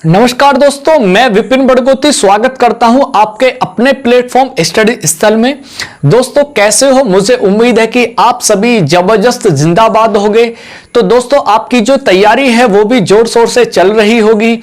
नमस्कार दोस्तों, मैं विपिन बड़गोती स्वागत करता हूं आपके अपने प्लेटफॉर्म स्टडी स्थल में। दोस्तों कैसे हो? मुझे उम्मीद है कि आप सभी जबरदस्त जिंदाबाद होंगे। तो दोस्तों आपकी जो तैयारी है वो भी जोर शोर से चल रही होगी।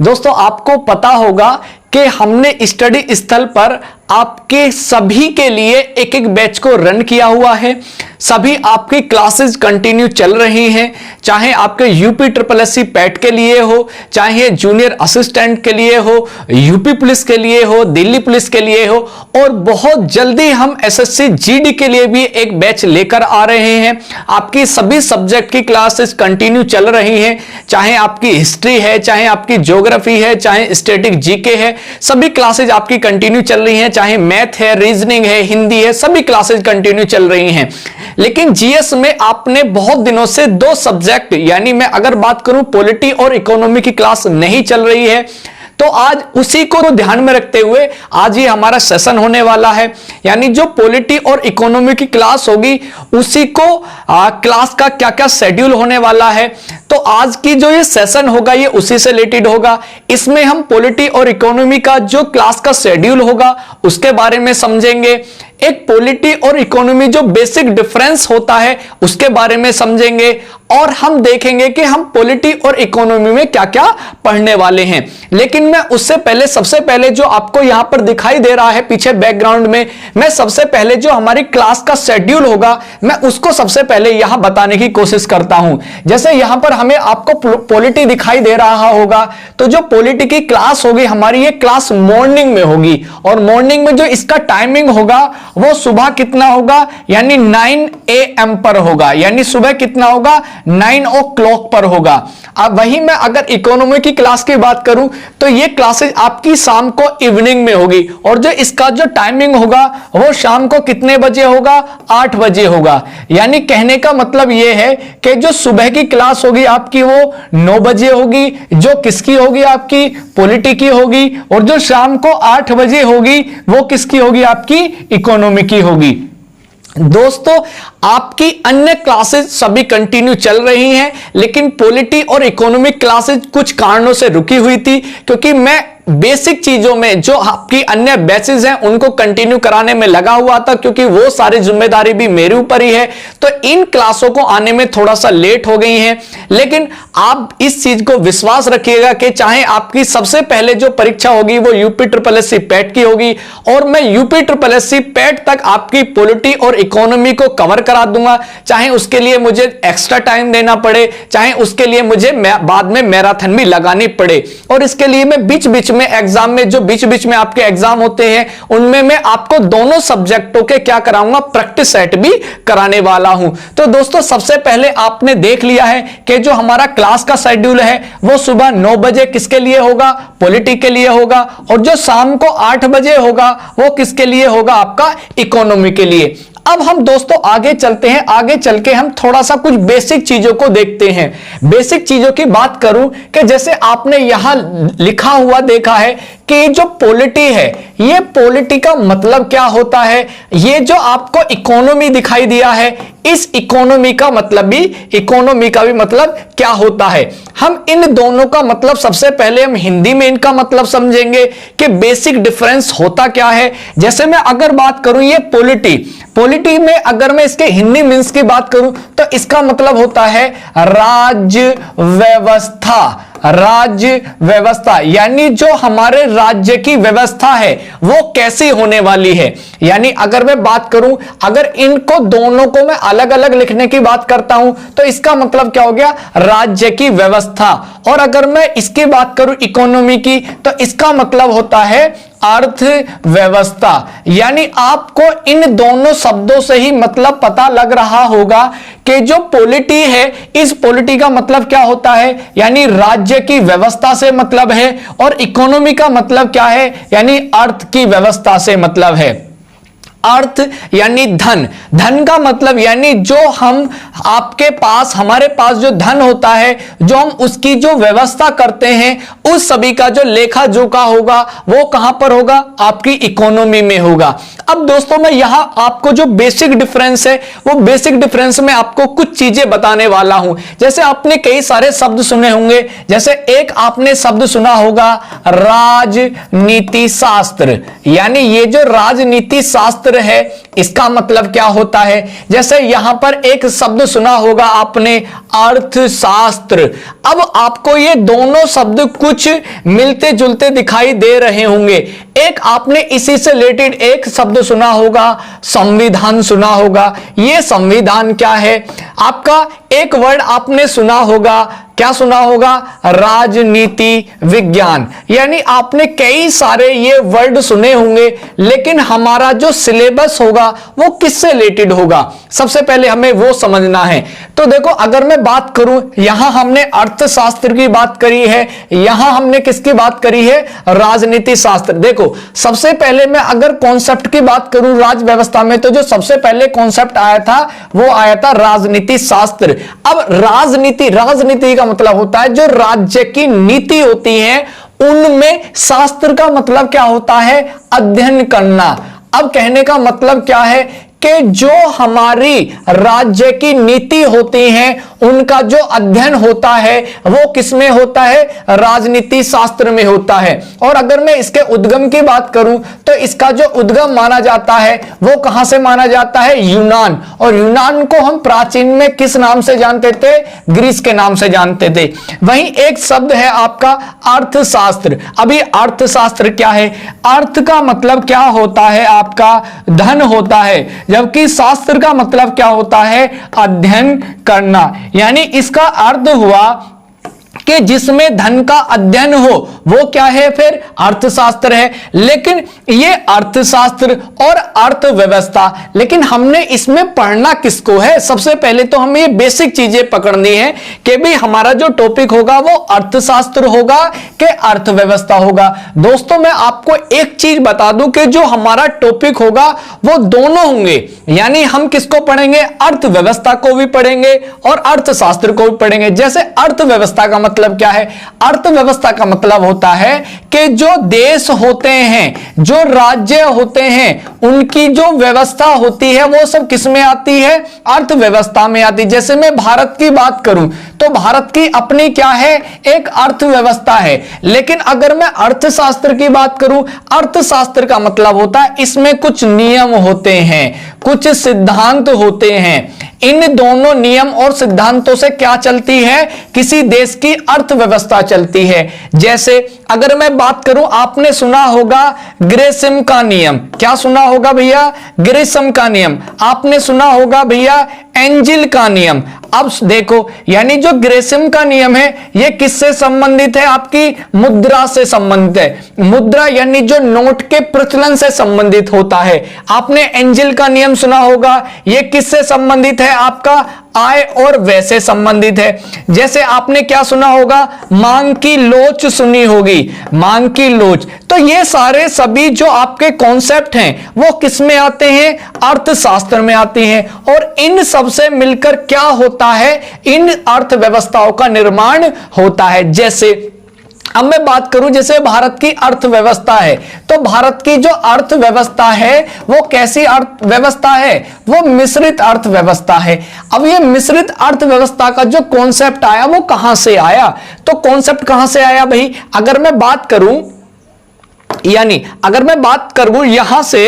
दोस्तों आपको पता होगा कि हमने स्टडी स्थल पर आपके सभी के लिए एक एक बैच को रन किया हुआ है। सभी आपकी क्लासेस कंटिन्यू चल रही हैं, चाहे आपके यूपी ट्रिपल एससी पैट के लिए हो, चाहे जूनियर असिस्टेंट के लिए हो, यूपी पुलिस के लिए हो, दिल्ली पुलिस के लिए हो, और बहुत जल्दी हम एसएससी जीडी के लिए भी एक बैच लेकर आ रहे हैं। आपकी सभी सब्जेक्ट की क्लासेस कंटिन्यू चल रही हैं, चाहे आपकी हिस्ट्री है, चाहे आपकी ज्योग्राफी है, चाहे स्टैटिक जीके है, सभी क्लासेज आपकी कंटिन्यू चल रही हैं। चाहे मैथ है, रीजनिंग है, हिंदी है, सभी क्लासेज कंटिन्यू चल रही हैं। लेकिन जीएस में आपने बहुत दिनों से दो सब्जेक्ट, यानी मैं अगर बात करूं पॉलिटी और इकोनॉमी की क्लास नहीं चल रही है, तो आज उसी को ध्यान में रखते हुए आज ही हमारा सेशन होने वाला है। यानी जो पॉलिटी और इकोनॉमी की क्लास होगी उसी को क्लास का क्या क्या शेड्यूल होने वाला है, तो आज की जो ये सेशन होगा ये उसी से रिलेटेड होगा। इसमें हम पॉलिटी और इकोनॉमी का जो क्लास का शेड्यूल होगा उसके बारे में समझेंगे। एक पॉलिटी और इकोनॉमी जो बेसिक डिफरेंस होता है उसके बारे में समझेंगे, और हम देखेंगे कि हम पॉलिटी और इकोनॉमी में क्या क्या पढ़ने वाले हैं। लेकिन मैं उससे पहले सबसे पहले जो आपको यहां पर दिखाई दे रहा है पीछे बैकग्राउंड में, मैं सबसे पहले जो हमारी क्लास का शेड्यूल होगा मैं उसको सबसे पहले यहां बताने की कोशिश करता हूं। जैसे यहां पर हमें आपको पॉलिटी दिखाई दे रहा होगा, तो जो पॉलिटी की क्लास होगी हमारी ये क्लास मॉर्निंग में होगी, और मॉर्निंग में जो इसका टाइमिंग होगा वो सुबह कितना होगा, यानी 9 AM पर होगा, यानी सुबह कितना होगा 9 o'clock पर होगा। अब वहीं मैं अगर इकोनॉमी की क्लास की बात करूं तो ये क्लासेस आपकी शाम को इवनिंग में होगी, और जो इसका जो टाइमिंग होगा वो शाम को कितने बजे होगा, 8 बजे होगा। यानी कहने का मतलब ये है कि जो सुबह की क्लास होगी आपकी वो 9 बजे होगी, जो किसकी होगी आपकी पॉलिटी की होगी, और जो शाम को 8 बजे होगी वो किसकी होगी आपकी इकोनॉमी की होगी। दोस्तों आपकी अन्य क्लासेस सभी कंटिन्यू चल रही हैं, लेकिन पॉलिटी और इकोनॉमिक क्लासेस कुछ कारणों से रुकी हुई थी, क्योंकि मैं बेसिक चीजों में जो आपकी अन्य बैचेस हैं उनको कंटिन्यू कराने में लगा हुआ था, क्योंकि वो सारी जिम्मेदारी भी मेरे ऊपर ही है। तो इन क्लासों को आने में थोड़ा सा लेट हो गई हैं, लेकिन आप इस चीज को विश्वास रखिएगा कि चाहे आपकी सबसे पहले जो परीक्षा होगी वो यूपी ट्रिपल एससी पैट की होगी, और मैं यूपी ट्रिपल एससी पैट तक आपकी पॉलिटी और इकोनॉमी को कवर करा दूंगा, चाहे उसके लिए मुझे एक्स्ट्रा टाइम देना पड़े, चाहे उसके लिए मुझे बाद में मैराथन भी लगानी पड़े। और इसके लिए मैं बीच बीच में एग्जाम में जो बीच बीच में आपके एग्जाम होते हैं उनमें मैं आपको दोनों सब्जेक्टों के क्या कराऊंगा, प्रैक्टिस सेट भी कराने वाला हूं। तो दोस्तों सबसे पहले आपने देख लिया है कि जो हमारा क्लास का शेड्यूल है वो सुबह 9 बजे किसके लिए होगा, पॉलिटी के लिए होगा, और जो शाम को 8 बजे होगा वो किसके लिए होगा, आपका इकोनॉमी के लिए। अब हम दोस्तों आगे चलते हैं, आगे चल के हम थोड़ा सा कुछ बेसिक चीजों को देखते हैं। बेसिक चीजों की बात करूं कि जैसे आपने यहां लिखा हुआ देखा है कि जो पॉलिटी है, ये पॉलिटी का मतलब क्या होता है, ये जो आपको इकोनॉमी दिखाई दिया है इस इकोनॉमी का मतलब भी, इकोनॉमी का भी मतलब क्या होता है। हम इन दोनों का मतलब सबसे पहले हम हिंदी में इनका मतलब समझेंगे कि बेसिक डिफरेंस होता क्या है। जैसे मैं अगर बात करूं ये पॉलिटी में अगर मैं इसके हिंदी मीन्स की बात करूं तो इसका मतलब होता है राज्य व्यवस्था। राज्य व्यवस्था यानी जो हमारे राज्य की व्यवस्था है वो कैसी होने वाली है। यानी अगर मैं बात करूं, अगर इनको दोनों को मैं अलग अलग लिखने की बात करता हूं तो इसका मतलब क्या हो गया, राज्य की व्यवस्था। और अगर मैं इसकी बात करूं इकोनॉमी की तो इसका मतलब होता है अर्थव्यवस्था। यानी आपको इन दोनों शब्दों से ही मतलब पता लग रहा होगा कि जो पॉलिटी है इस पॉलिटी का मतलब क्या होता है, यानी राज्य की व्यवस्था से मतलब है, और इकोनॉमी का मतलब क्या है, यानी अर्थ की व्यवस्था से मतलब है। अर्थ यानी धन, धन का मतलब यानी जो हम आपके पास, हमारे पास जो धन होता है, जो हम उसकी जो व्यवस्था करते हैं, उस सभी का जो लेखा जोखा होगा वो कहां पर होगा? आपकी इकोनॉमी में होगा। अब दोस्तों मैं यहां आपको जो बेसिक डिफरेंस है वो बेसिक डिफरेंस में आपको कुछ चीजें बताने वाला हूं। जैसे आपने कई सारे शब्द सुने होंगे, जैसे एक आपने शब्द सुना होगा राजनीति शास्त्र, यानी ये जो राजनीति शास्त्र है इसका मतलब क्या होता है? जैसे यहां पर एक शब्द सुना होगा आपने अर्थशास्त्र। अब आपको ये दोनों शब्द कुछ मिलते जुलते दिखाई दे रहे होंगे। एक आपने इसी से रिलेटेड एक शब्द सुना होगा संविधान सुना होगा। ये संविधान क्या है? आपका एक वर्ड आपने सुना होगा, क्या सुना होगा? राजनीति विज्ञान। यानी आपने कई सारे ये वर्ड सुने होंगे, लेकिन हमारा जो सिलेबस होगा वो किससे रिलेटेड होगा? सबसे पहले हमें वो समझना है। तो देखो, अगर मैं बात करूं, यहां हमने अर्थशास्त्र की बात करी है, यहां हमने किसकी बात करी है? राजनीति शास्त्र। देखो, सबसे पहले मैं अगर कॉन्सेप्ट की बात करूं राज व्यवस्था में, तो जो सबसे पहले कॉन्सेप्ट आया था वो आया था राजनीति शास्त्र। अब राजनीति का मतलब होता है जो राज्य की नीति होती है उनमें, शास्त्र का मतलब क्या होता है? अध्ययन करना। अब कहने का मतलब क्या है कि जो हमारी राज्य की नीति होती है उनका जो अध्ययन होता है वो किसमें होता है? राजनीति शास्त्र में होता है। और अगर मैं इसके उद्गम की बात करूं तो इसका जो उद्गम माना जाता है वो कहां से माना जाता है? यूनान। और यूनान को हम प्राचीन में किस नाम से जानते थे? ग्रीस के नाम से जानते थे। वहीं एक शब्द है आपका अर्थशास्त्र। अभी अर्थशास्त्र क्या है? अर्थ का मतलब क्या होता है? आपका धन होता है, जबकि शास्त्र का मतलब क्या होता है? अध्ययन करना। यानी इसका अर्थ हुआ कि जिसमें धन का अध्ययन हो वो क्या है? फिर अर्थशास्त्र है। लेकिन ये अर्थशास्त्र और अर्थव्यवस्था, लेकिन हमने इसमें पढ़ना किसको है? सबसे पहले तो हमें ये बेसिक चीजें पकड़नी है कि भी हमारा जो टॉपिक होगा वो अर्थशास्त्र होगा कि अर्थव्यवस्था होगा। दोस्तों मैं आपको एक चीज बता दूं कि जो हमारा टॉपिक होगा वो दोनों होंगे। यानी हम किसको पढ़ेंगे? अर्थव्यवस्था को भी पढ़ेंगे और अर्थशास्त्र को भी पढ़ेंगे। जैसे अर्थव्यवस्था का मतलब क्या है? अर्थव्यवस्था का मतलब होता है कि जो देश होते हैं, जो राज्य होते हैं, उनकी जो व्यवस्था होती है वो सब किस में आती है? अर्थव्यवस्था में आती है। जैसे मैं भारत की बात करूं तो भारत की अपनी क्या है? एक अर्थव्यवस्था है। लेकिन अगर मैं अर्थशास्त्र की बात करूं, अर्थशास्त्र का मतलब होता है इसमें कुछ नियम होते हैं, कुछ सिद्धांत होते हैं। इन दोनों नियम और सिद्धांतों से क्या चलती है? किसी देश की अर्थव्यवस्था चलती है। जैसे अगर मैं बात करूं, आपने सुना होगा ग्रेसिम का नियम। क्या सुना होगा भैया? ग्रेसिम का नियम। आपने सुना होगा भैया एंजिल का नियम। अब देखो, यानी जो ग्रेसिम का नियम है ये किससे संबंधित है? आपकी मुद्रा से संबंधित है। मुद्रा यानी जो नोट के प्रचलन से संबंधित होता है। आपने एंजिल का नियम सुना होगा, ये किससे संबंधित है? आपका आय और व्यय से संबंधित है। जैसे आपने क्या सुना होगा? मांग की लोच सुनी होगी, मांग की लोच। तो ये सारे सभी जो आपके कॉन्सेप्ट हैं वो किस में आते हैं? अर्थशास्त्र में आते हैं। और इन सब से मिलकर क्या होता है? इन अर्थव्यवस्थाओं का निर्माण होता है। जैसे अब मैं बात करूं, जैसे भारत की अर्थव्यवस्था है, तो भारत की जो अर्थव्यवस्था है वो कैसी अर्थव्यवस्था है? वो मिश्रित अर्थव्यवस्था है। अब ये मिश्रित अर्थव्यवस्था का जो कॉन्सेप्ट आया वो कहां से आया? तो कॉन्सेप्ट कहां से आया भाई? अगर मैं बात करूं, यानी अगर मैं बात करूं यहां से,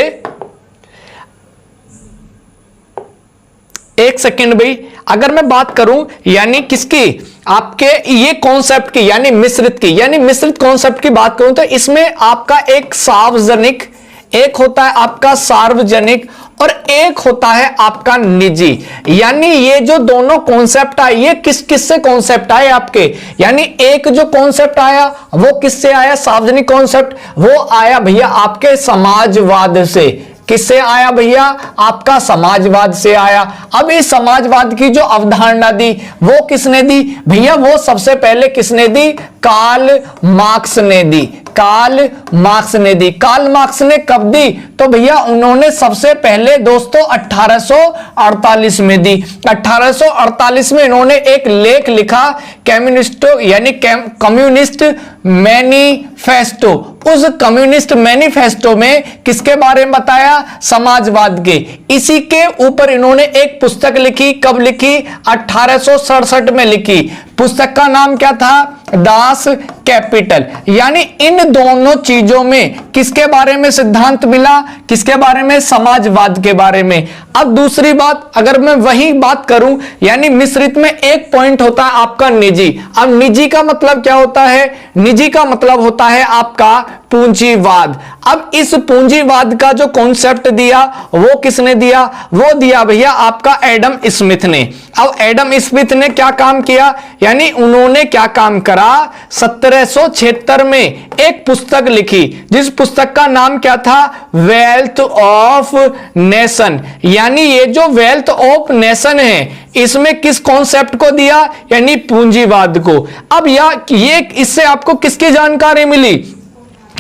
एक सेकेंड भाई, अगर मैं बात करूं यानी किसकी? आपके ये कॉन्सेप्ट की, यानी मिश्रित की, यानी मिश्रित कॉन्सेप्ट की बात करूं तो इसमें आपका एक सार्वजनिक, एक होता है आपका सार्वजनिक और एक होता है आपका निजी। यानी ये जो दोनों कॉन्सेप्ट आए ये किस किस से कॉन्सेप्ट आए आपके? यानी एक जो कॉन्सेप्ट आया वो किससे आया? सार्वजनिक कॉन्सेप्ट, वो आया भैया आपके समाजवाद से। किससे आया भैया? आपका समाजवाद से आया। अब इस समाजवाद की जो अवधारणा दी वो किसने दी भैया? वो सबसे पहले किसने दी? कार्ल मार्क्स ने दी। कार्ल मार्क्स ने दी। कार्ल मार्क्स ने कब दी? तो भैया उन्होंने सबसे पहले दोस्तों 1848 में दी। 1848 में इन्होंने एक लेख लिखा कम्युनिस्टो यानी कम्युनिस्ट मैनिफेस्टो। उस कम्युनिस्ट मैनिफेस्टो में किसके बारे में बताया? समाजवाद के। इसी के ऊपर इन्होंने एक पुस्तक लिखी। कब लिखी? 1867 में लिखी। पुस्तक का नाम क्या था? Das Kapital. यानी इन दोनों चीजों में किसके बारे में सिद्धांत मिला? किसके बारे में? समाजवाद के बारे में। अब दूसरी बात, अगर मैं वही बात करूं, यानी मिश्रित में एक पॉइंट होता है आपका निजी। अब निजी का मतलब क्या होता है? निजी का मतलब होता है आपका पूंजीवाद। अब इस पूंजीवाद का जो कॉन्सेप्ट दिया वो किसने दिया? वो दिया भैया आपका एडम स्मिथ ने। अब एडम स्मिथ ने क्या काम किया? यानी उन्होंने क्या काम करा? 1776 में एक पुस्तक लिखी, जिस पुस्तक का नाम क्या था? Wealth of nation. यानी ये जो वेल्थ ऑफ नेशन है, इसमें किस कॉन्सेप्ट को दिया? यानी पूंजीवाद को। अब ये इससे आपको किसकी जानकारी मिली?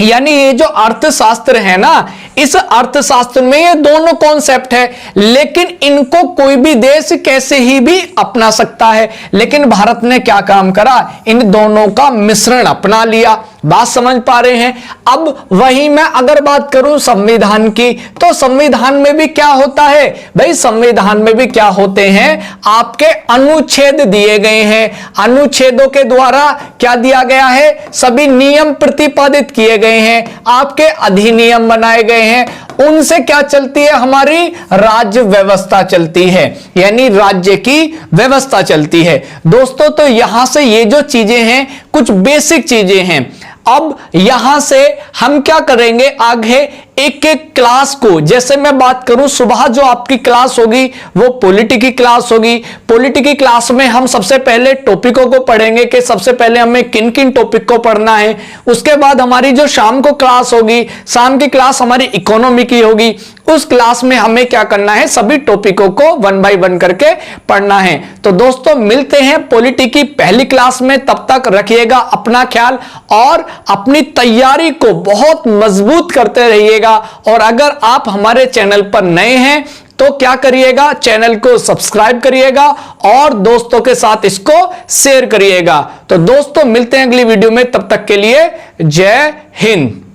यानी ये जो अर्थशास्त्र है ना, इस अर्थशास्त्र में ये दोनों कॉन्सेप्ट है, लेकिन इनको कोई भी देश कैसे ही भी अपना सकता है। लेकिन भारत ने क्या काम करा? इन दोनों का मिश्रण अपना लिया। बात समझ पा रहे हैं? अब वही मैं अगर बात करूं संविधान की, तो संविधान में भी क्या होता है भाई? संविधान में भी क्या होते हैं? आपके अनुच्छेद दिए गए हैं। अनुच्छेदों के द्वारा क्या दिया गया है? सभी नियम प्रतिपादित किए गए हैं, आपके अधिनियम बनाए गए हैं। उनसे क्या चलती है? हमारी राज्य व्यवस्था चलती है, यानी राज्य की व्यवस्था चलती है दोस्तों। तो यहां से ये जो चीजें हैं कुछ बेसिक चीजें हैं। अब यहां से हम क्या करेंगे आगे? एक एक क्लास को, जैसे मैं बात करूं, सुबह जो आपकी क्लास होगी वो पॉलिटी की क्लास होगी। पॉलिटी की क्लास में हम सबसे पहले टॉपिकों को पढ़ेंगे कि सबसे पहले हमें किन किन टॉपिक को पढ़ना है। उसके बाद हमारी जो शाम को क्लास होगी, शाम की क्लास हमारी इकोनॉमी की होगी। उस क्लास में हमें क्या करना है? सभी टॉपिकों को 1 बाय 1 करके पढ़ना है। तो दोस्तों मिलते हैं पॉलिटी की पहली क्लास में। तब तक रखिएगा अपना ख्याल और अपनी तैयारी को बहुत मजबूत करते रहिएगा। और अगर आप हमारे चैनल पर नए हैं तो क्या करिएगा? चैनल को सब्सक्राइब करिएगा और दोस्तों के साथ इसको शेयर करिएगा। तो दोस्तों मिलते हैं अगली वीडियो में, तब तक के लिए जय हिंद।